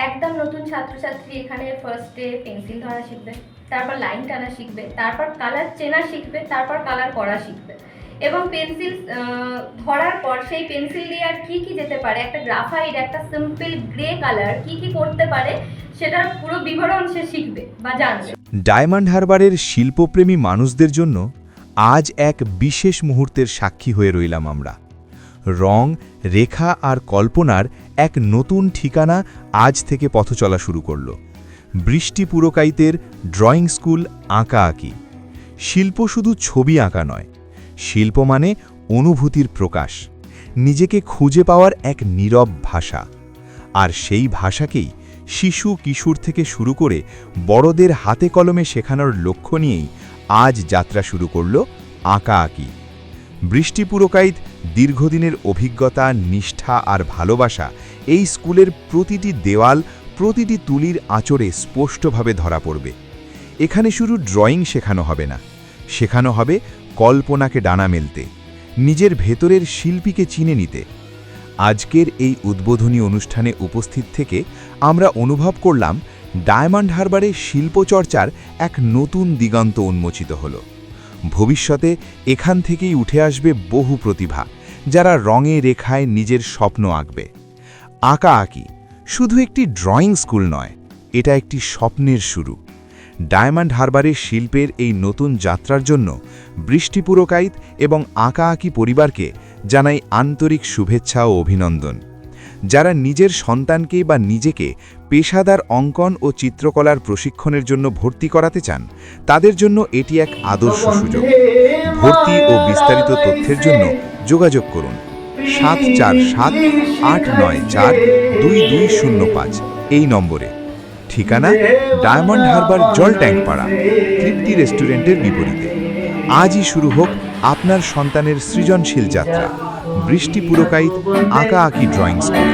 একদম নতুন ছাত্রছাত্রী এখানে ফার্স্টে পেন্সিল ধরা শিখবে, তারপর লাইন টানা শিখবে, তারপর কালার চেনা শিখবে, তারপর কালার করা শিখবে। এবং পেন্সিল ধরার পর সেই পেন্সিল দিয়ে আর কী কী যেতে পারে, একটা গ্রাফাইট, একটা সিম্পল গ্রে কালার কী কী করতে পারে সেটার পুরো বিবরণ সে শিখবে বা জানবে। ডায়মন্ড হারবারের শিল্পপ্রেমী মানুষদের জন্য আজ এক বিশেষ মুহূর্তের সাক্ষী হয়ে রইলাম আমরা। রং, রেখা আর কল্পনার এক নতুন ঠিকানা আজ থেকে পথ চলা শুরু করল। বৃষ্টি পুরকাইতের ড্রয়িং স্কুল আঁকা আঁকি। শিল্প শুধু ছবি আঁকা নয়, শিল্প মানে অনুভূতির প্রকাশ, নিজেকে খুঁজে পাওয়ার এক নীরব ভাষা। আর সেই ভাষাকেই শিশু কিশোর থেকে শুরু করে বড়দের হাতে কলমে শেখানোর লক্ষ্য নিয়েই আজ যাত্রা শুরু করল আঁকা আঁকি। বৃষ্টি পুরকাইত দীর্ঘদিনের অভিজ্ঞতা, নিষ্ঠা আর ভালোবাসা এই স্কুলের প্রতিটি দেওয়াল, প্রতিটি তুলির আঁচড়ে স্পষ্টভাবে ধরা পড়বে। এখানে শুধু ড্রয়িং শেখানো হবে না, শেখানো হবে কল্পনাকে ডানা মেলতে, নিজের ভেতরের শিল্পীকে চিনে নিতে। আজকের এই উদ্বোধনী অনুষ্ঠানে উপস্থিত থেকে আমরা অনুভব করলাম ডায়মন্ড হারবারে শিল্পচর্চার এক নতুন দিগন্ত উন্মোচিত হল। ভবিষ্যতে এখান থেকেই উঠে আসবে বহু প্রতিভা, যারা রঙে রেখায় নিজের স্বপ্ন আঁকবে। আঁকা আঁকি শুধু একটি ড্রয়িং স্কুল নয়, এটা একটি স্বপ্নের শুরু। ডায়মন্ড হারবারের শিল্পের এই নতুন যাত্রার জন্য বৃষ্টি পুরকাইত এবং আঁকা আঁকি পরিবারকে জানাই আন্তরিক শুভেচ্ছা ও অভিনন্দন। যারা নিজের সন্তানকে বা নিজেকে পেশাদার অঙ্কন ও চিত্রকলার প্রশিক্ষণের জন্য ভর্তি করাতে চান, তাদের জন্য এটি এক আদর্শ সুযোগ। ভর্তি ও বিস্তারিত তথ্যের জন্য যোগাযোগ করুন 7478942205 এই নম্বরে। ঠিকানা ডায়মন্ড হারবার জল ট্যাঙ্কপাড়া, তৃপ্তি রেস্টুরেন্টের বিপরীতে। আজই শুরু হোক আপনার সন্তানের সৃজনশীল যাত্রা বৃষ্টি পুরকাইত আঁকা আঁকি ড্রয়িং স্কুল।